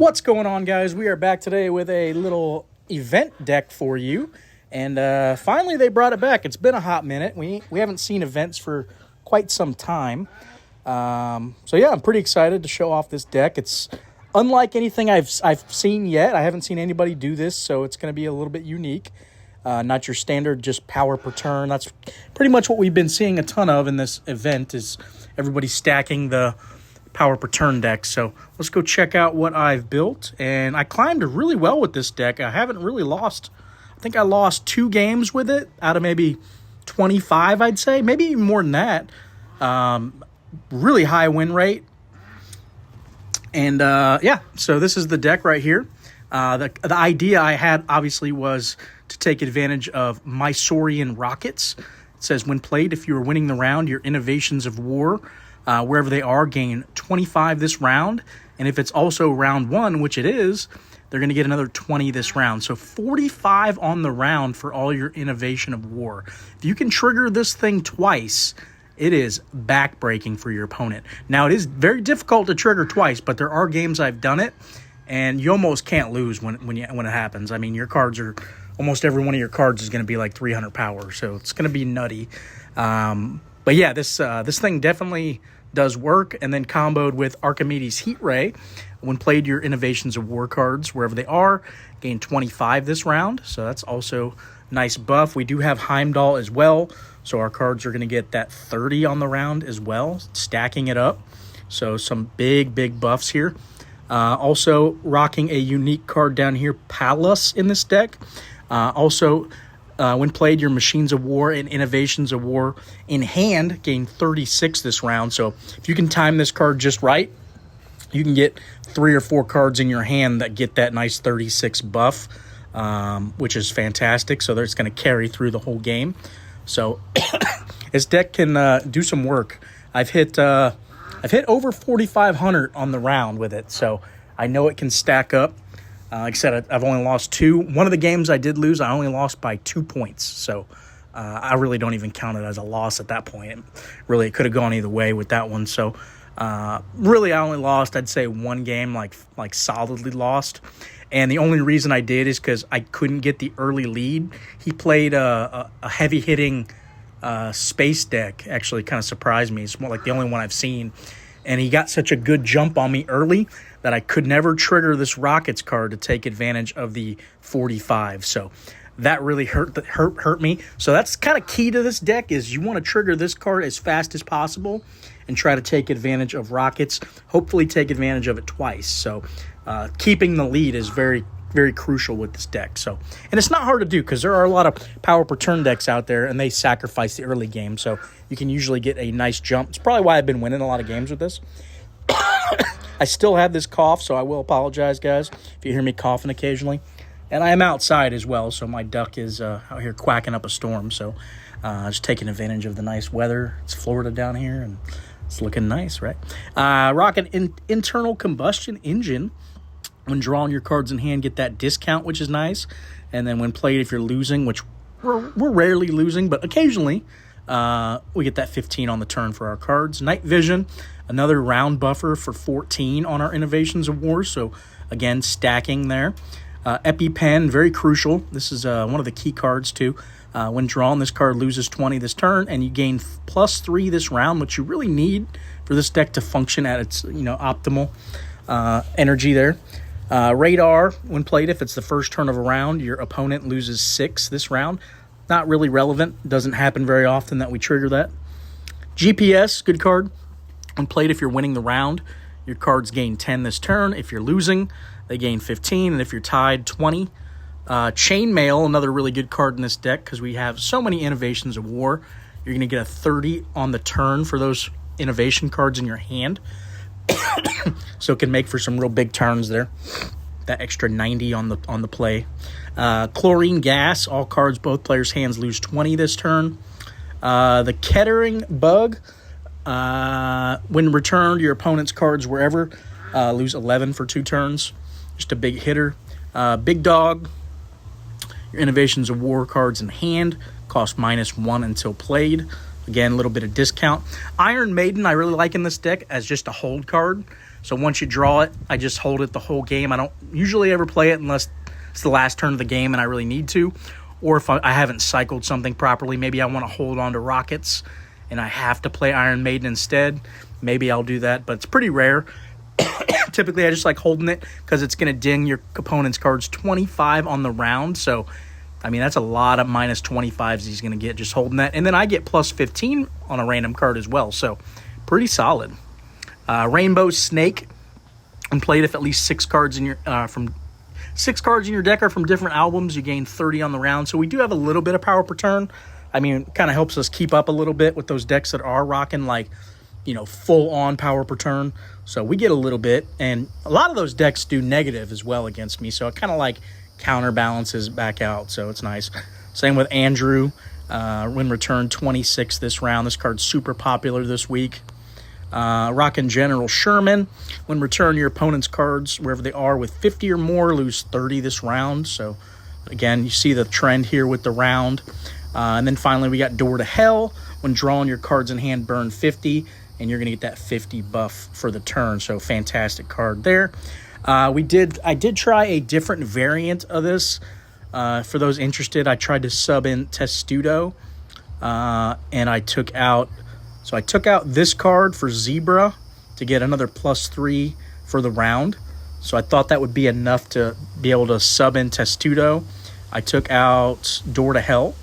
What's going on, guys? We are back today with a little event deck for you. And finally, they brought it back. It's been a hot minute. We haven't seen events for quite some time. So yeah, I'm pretty excited to show off this deck. It's unlike anything I've seen yet. I haven't seen anybody do this, so it's going to be a little bit unique. Not your standard just power per turn. That's pretty much what we've been seeing a ton of in this event, is everybody stacking the power per turn deck. So let's go check out what I've built. And I climbed really well with this deck. I haven't really lost. I think I lost 2 games with it out of maybe 25, I'd say. Maybe even more than that. Really high win rate. And yeah, so this is the deck right here. The idea I had obviously was to take advantage of Mysorean Rockets. It says, when played, if you are winning the round, your Innovations of War, wherever they are, gain 25 this round. And if it's also round 1, which it is, they're going to get another 20 this round. So 45 on the round for all your Innovation of War. If you can trigger this thing twice, it is backbreaking for your opponent. Now, it is very difficult to trigger twice, but there are games I've done it, and you almost can't lose when it happens. I mean, your cards are, almost every one of your cards is going to be like 300 power, so it's going to be nutty. But yeah, this thing definitely does work. And then comboed with Archimedes Heat Ray, when played, your Innovations of War cards, wherever they are, gain 25 this round. So that's also nice buff. We do have Heimdall as well, so our cards are going to get that 30 on the round as well, stacking it up. So some big buffs here. Also rocking a unique card down here, Pallas, in this deck. When played, your Machines of War and Innovations of War in hand gain 36 this round. So if you can time this card just right, you can get 3 or 4 cards in your hand that get that nice 36 buff, which is fantastic. So it's going to carry through the whole game. So this deck can do some work. I've hit over 4,500 on the round with it, so I know it can stack up. Like I said, I've only lost 2. One of the games I did lose, I only lost by 2 points. So I really don't even count it as a loss at that point. Really, it could have gone either way with that one. So really, I only lost, I'd say, 1 game, like solidly lost. And the only reason I did is because I couldn't get the early lead. He played a heavy-hitting space deck. Actually kind of surprised me. It's more like the only one I've seen. And he got such a good jump on me early that I could never trigger this Rockets card to take advantage of the 45. So that really hurt me. So that's kind of key to this deck, is you want to trigger this card as fast as possible and try to take advantage of Rockets. Hopefully take advantage of it twice. So keeping the lead is very crucial with this deck. So, and it's not hard to do because there are a lot of power per turn decks out there, and they sacrifice the early game. So you can usually get a nice jump. It's probably why I've been winning a lot of games with this. I still have this cough, so I will apologize, guys, if you hear me coughing occasionally. And I am outside as well, so my duck is out here quacking up a storm. So just taking advantage of the nice weather. It's Florida down here, and it's looking nice, right? Rocking internal combustion engine. When drawing your cards in hand, get that discount, which is nice. And then when played, if you're losing, which we're rarely losing, but occasionally, we get that 15 on the turn for our cards. Night Vision, another round buffer for 14 on our Innovations of War. So, again, stacking there. EpiPen, very crucial. This is one of the key cards, too. When drawn, this card loses 20 this turn, and you gain +3 this round, which you really need for this deck to function at its optimal energy there. Radar, when played, if it's the first turn of a round, your opponent loses 6 this round. Not really relevant. Doesn't happen very often that we trigger that. GPS, good card. When played, if you're winning the round, your cards gain 10 this turn. If you're losing, they gain 15. And if you're tied, 20. Chainmail, another really good card in this deck because we have so many Innovations of War. You're going to get a 30 on the turn for those innovation cards in your hand. So it can make for some real big turns there. That extra 90 on the play. Chlorine Gas, all cards, both players' hands lose 20 this turn. The Kettering Bug, when returned, your opponent's cards wherever lose 11 for 2 turns. Just a big hitter. Big Dog, your Innovations of War cards in hand cost -1 until played. Again, a little bit of discount. Iron Maiden, I really like in this deck as just a hold card. So once you draw it, I just hold it the whole game. I don't usually ever play it unless it's the last turn of the game and I really need to. Or if I haven't cycled something properly, maybe I want to hold on to Rockets and I have to play Iron Maiden instead. Maybe I'll do that, but it's pretty rare. Typically, I just like holding it because it's going to ding your opponent's cards 25 on the round. So, I mean, that's a lot of minus 25s he's going to get just holding that. And then I get plus 15 on a random card as well. So, pretty solid. Rainbow Snake. And played if at least 6 cards in your deck are from different albums, you gain 30 on the round. So we do have a little bit of power per turn. I mean, it kind of helps us keep up a little bit with those decks that are rocking like, full on power per turn. So we get a little bit, and a lot of those decks do negative as well against me. So it kind of like counterbalances back out. So it's nice. Same with Andrew. When return 26 this round. This card's super popular this week. Rockin' General Sherman. When return your opponent's cards, wherever they are, with 50 or more, lose 30 this round. So, again, you see the trend here with the round. And then finally, we got Door to Hell. When drawing your cards in hand, burn 50, and you're going to get that 50 buff for the turn. So, fantastic card there. I did try a different variant of this. For those interested, I tried to sub in Testudo, and I took out this card for Zebra to get another +3 for the round. So I thought that would be enough to be able to sub in Testudo. I took out Door to Hell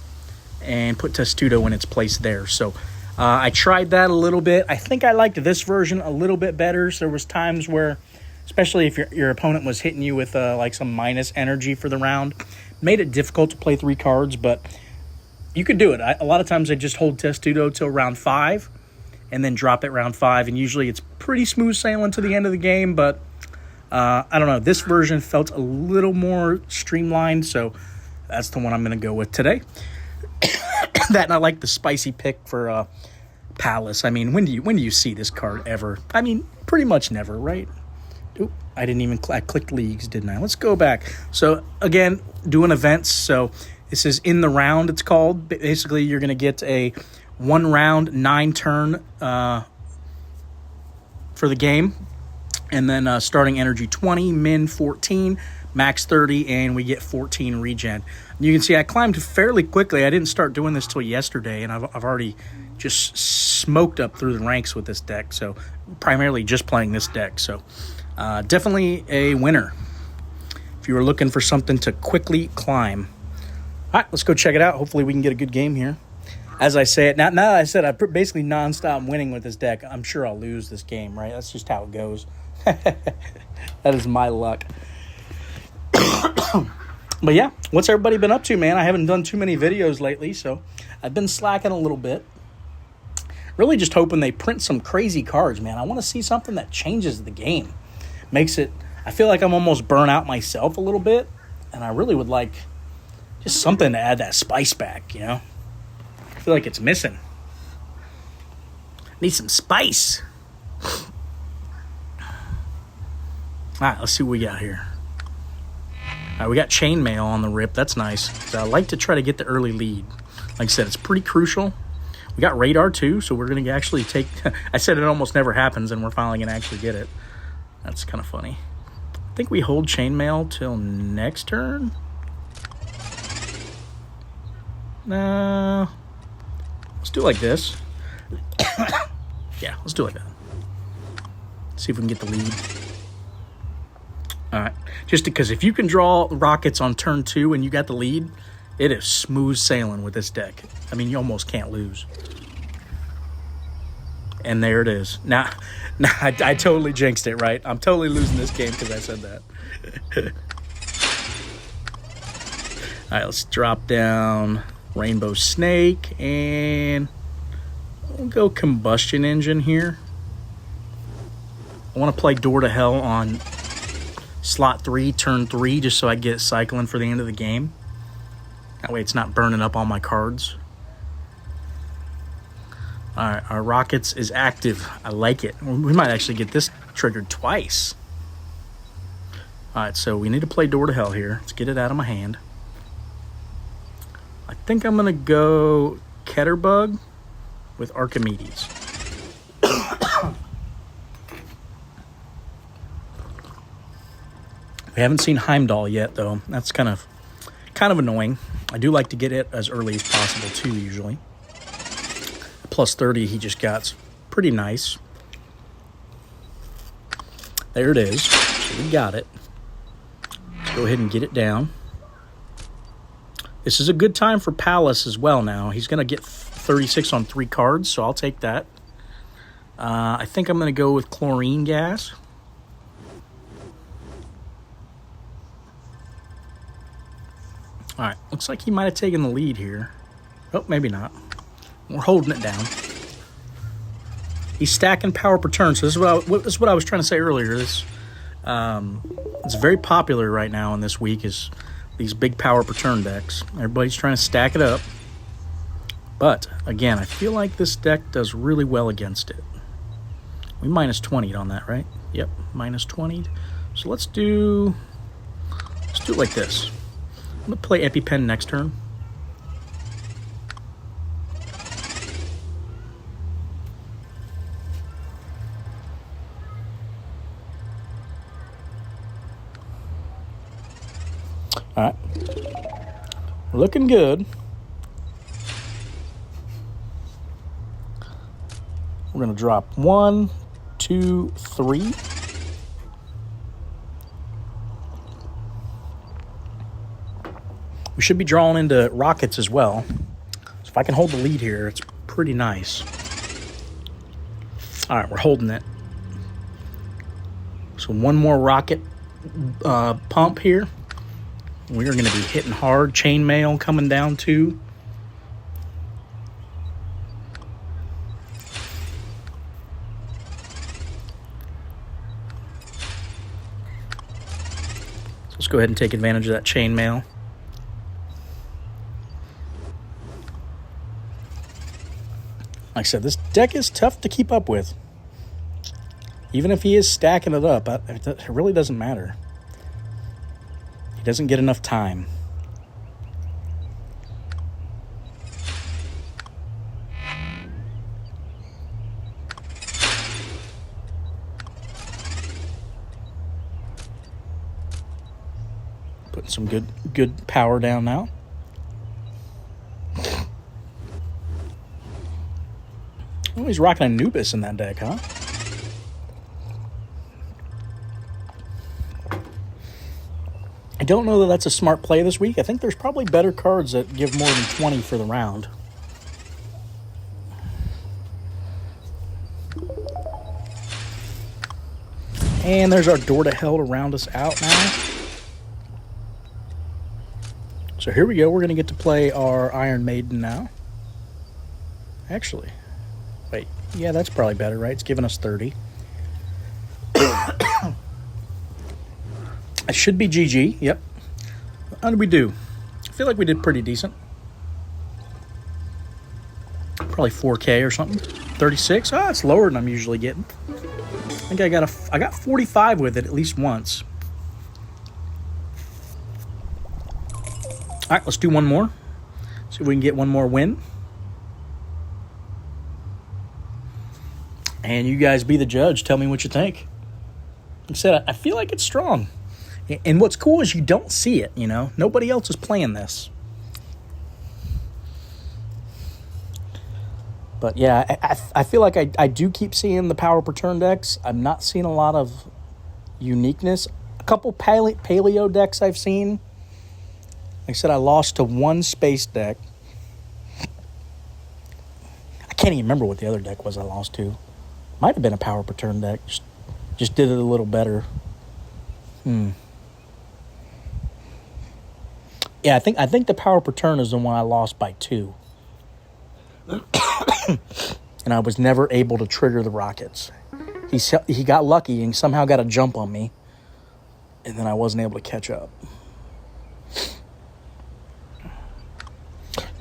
and put Testudo in its place there. So I tried that a little bit. I think I liked this version a little bit better. So there was times where, especially if your opponent was hitting you with like some minus energy for the round, made it difficult to play 3 cards, but you could do it. A lot of times I just hold Testudo till round 5 and then drop it round 5, and usually it's pretty smooth sailing to the end of the game, but I don't know. This version felt a little more streamlined, so that's the one I'm going to go with today. That, and I like the spicy pick for Palace. I mean, when do you see this card ever? I mean, pretty much never, right? Oop, I clicked leagues, didn't I? Let's go back. So, again, doing events. So, this is In the Round, it's called. Basically, you're going to get a 1 round, 9 turn for the game. And then starting energy 20, min 14, max 30, and we get 14 regen. You can see I climbed fairly quickly. I didn't start doing this till yesterday, and I've already just smoked up through the ranks with this deck. So primarily just playing this deck. So definitely a winner if you were looking for something to quickly climb. All right, let's go check it out. Hopefully we can get a good game here. As I say it, now that I said I'm basically nonstop winning with this deck, I'm sure I'll lose this game, right? That's just how it goes. That is my luck. But yeah, what's everybody been up to, man? I haven't done too many videos lately, so I've been slacking a little bit. Really just hoping they print some crazy cards, man. I want to see something that changes the game. I feel like I'm almost burnt out myself a little bit, and I really would like just something to add that spice back, you know? I feel like it's missing. Need some spice. All right, let's see what we got here. All right, we got Chainmail on the rip. That's nice. So I like to try to get the early lead. Like I said, it's pretty crucial. We got Radar, too, so we're going to actually take... I said it almost never happens, and we're finally going to actually get it. That's kind of funny. I think we hold Chainmail till next turn. No. Let's do it like this. Yeah, let's do it like that. See if we can get the lead. All right. Just because if you can draw Rockets on turn 2 and you got the lead, it is smooth sailing with this deck. I mean, you almost can't lose. And there it is. Now I totally jinxed it, right? I'm totally losing this game because I said that. All right, let's drop down Rainbow Snake, and we'll go Combustion Engine here. I want to play Door to Hell on slot 3, turn 3, just so I get it cycling for the end of the game. That way it's not burning up all my cards. All right, our Rockets is active. I like it. We might actually get this triggered twice. All right, so we need to play Door to Hell here. Let's get it out of my hand. I think I'm going to go Ketterbug with Archimedes. We haven't seen Heimdall yet, though. That's kind of annoying. I do like to get it as early as possible, too, usually. Plus 30 he just got. Pretty nice. There it is. So we got it. Let's go ahead and get it down. This is a good time for Palace as well now. He's going to get 36 on 3 cards, so I'll take that. I think I'm going to go with Chlorine Gas. All right, looks like he might have taken the lead here. Oh, maybe not. We're holding it down. He's stacking power per turn, so this is what I was trying to say earlier. This it's very popular right now in this week is these big power per turn decks. Everybody's trying to stack it up. But, again, I feel like this deck does really well against it. We minus 20'd on that, right? Yep, minus 20'd. So let's do it like this. I'm going to play EpiPen next turn. All right. Looking good. We're going to drop 1, 2, 3. We should be drawing into rockets as well. So if I can hold the lead here, it's pretty nice. All right, we're holding it. So one more rocket pump here. We're going to be hitting hard. Chainmail coming down too. Let's go ahead and take advantage of that chainmail. Like I said, this deck is tough to keep up with. Even if he is stacking it up, it really doesn't matter. He doesn't get enough time. Putting some good power down now. Oh, he's rocking Anubis in that deck, huh? I don't know that that's a smart play this week. I think there's probably better cards that give more than 20 for the round. And there's our door to hell to round us out now. So here we go. We're going to get to play our Iron Maiden now. Actually, wait. Yeah, that's probably better, right? It's giving us 30. I should be GG. Yep. How did we do? I feel like we did pretty decent. Probably 4K or something. 36. Ah, it's lower than I'm usually getting. I think I got 45 with it at least once. All right, let's do one more. See if we can get one more win. And you guys be the judge. Tell me what you think. Like I said, I feel like it's strong. And what's cool is you don't see it, you know. Nobody else is playing this. But yeah, I feel like I do keep seeing the power per turn decks. I'm not seeing a lot of uniqueness. A couple paleo decks I've seen. Like I said, I lost to one space deck. I can't even remember what the other deck was I lost to. Might have been a power per turn deck. Just did it a little better. Yeah, I think the power per turn is the one I lost by 2. And I was never able to trigger the rockets. He got lucky and somehow got a jump on me. And then I wasn't able to catch up.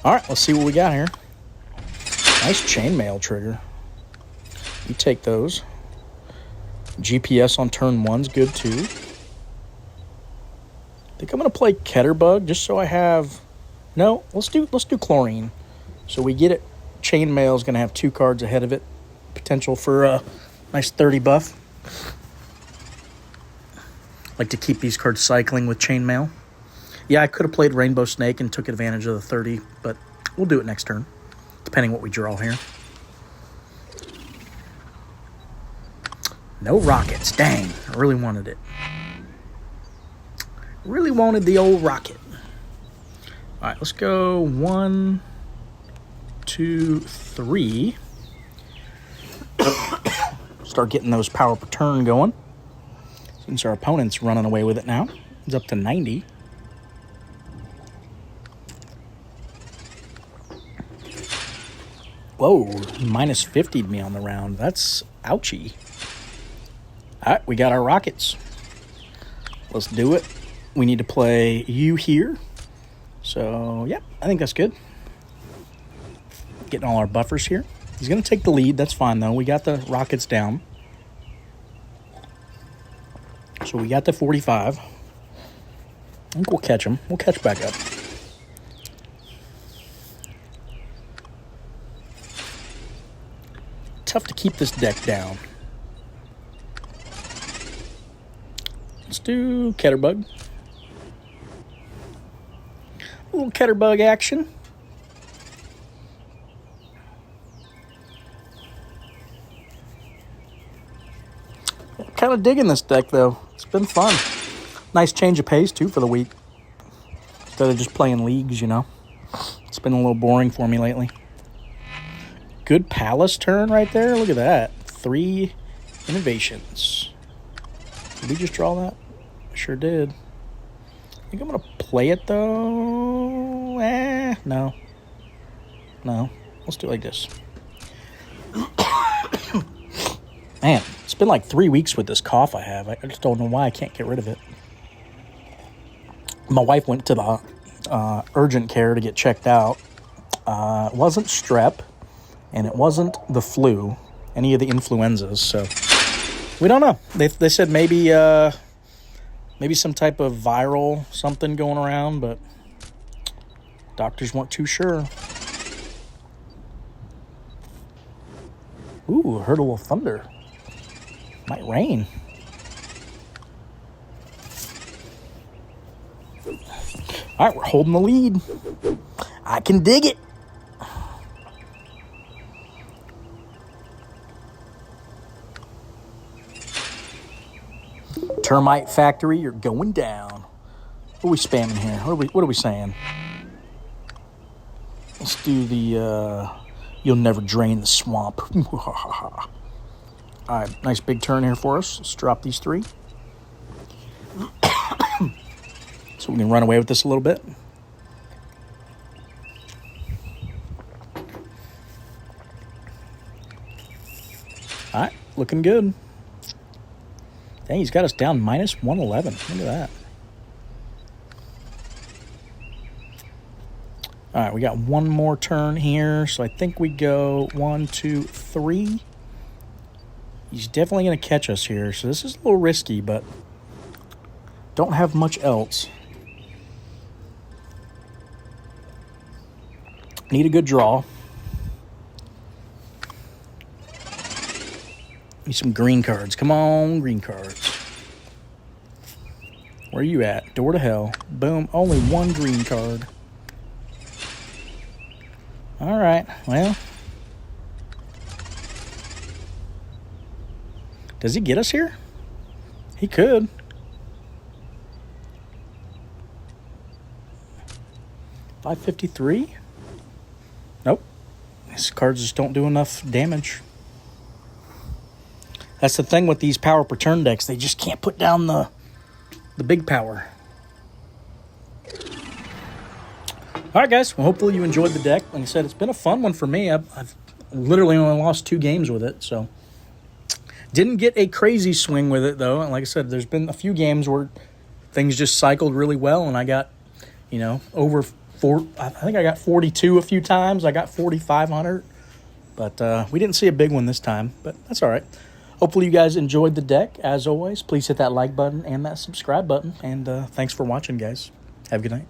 All right, let's see what we got here. Nice chainmail trigger. You take those. GPS on turn 1's good too. I think I'm going to play Ketterbug just so I have... No, let's do Chlorine. So we get it. Chainmail is going to have 2 cards ahead of it. Potential for a nice 30 buff. Like to keep these cards cycling with chainmail. Yeah, I could have played Rainbow Snake and took advantage of the 30, but we'll do it next turn, depending what we draw here. No rockets. Dang, I really wanted it. Really wanted the old rocket. All right, let's go 1, 2, 3. Start getting those power per turn going. Since our opponent's running away with it now. It's up to 90. Whoa, minus 50'd me on the round. That's ouchy. All right, we got our rockets. Let's do it. We need to play you here. So, yeah, I think that's good. Getting all our buffers here. He's going to take the lead. That's fine, though. We got the rockets down. So we got the 45. I think we'll catch him. We'll catch back up. Tough to keep this deck down. Let's do Ketterbug. A little Ketterbug action. Kind of digging this deck, though. It's been fun. Nice change of pace, too, for the week. Instead of just playing leagues, you know. It's been a little boring for me lately. Good Palace turn right there. Look at that. 3 innovations. Did we just draw that? Sure did. I think I'm going to play it, though. No. No. Let's do it like this. Man, it's been like 3 weeks with this cough I have. I just don't know why I can't get rid of it. My wife went to the urgent care to get checked out. It wasn't strep, and it wasn't the flu, any of the influenzas. So we don't know. They said maybe some type of viral something going around, but doctors weren't too sure. Ooh, heard a little thunder. Might rain. All right, we're holding the lead. I can dig it. Termite Factory, you're going down. What are we spamming here? What are we saying? Let's do the you'll never drain the swamp. All right, nice big turn here for us. Let's drop these 3. So we can run away with this a little bit. All right, looking good. Dang, he's got us down minus 111. Look at that. All right, we got one more turn here. So I think we go 1, 2, 3. He's definitely going to catch us here. So this is a little risky, but don't have much else. Need a good draw. Need some green cards. Come on, green cards. Where are you at? Door to hell. Boom. Only one green card. All right. Well. Does he get us here? He could. $553? Nope. These cards just don't do enough damage. That's the thing with these power per turn decks. They just can't put down the big power. All right, guys. Well, hopefully you enjoyed the deck. Like I said, it's been a fun one for me. I've literally only lost 2 games with it, so... Didn't get a crazy swing with it, though. And like I said, there's been a few games where things just cycled really well, and I got, over 4. I think I got 42 a few times. I got 4,500. But we didn't see a big one this time, but that's all right. Hopefully you guys enjoyed the deck. As always, please hit that like button and that subscribe button. And thanks for watching, guys. Have a good night.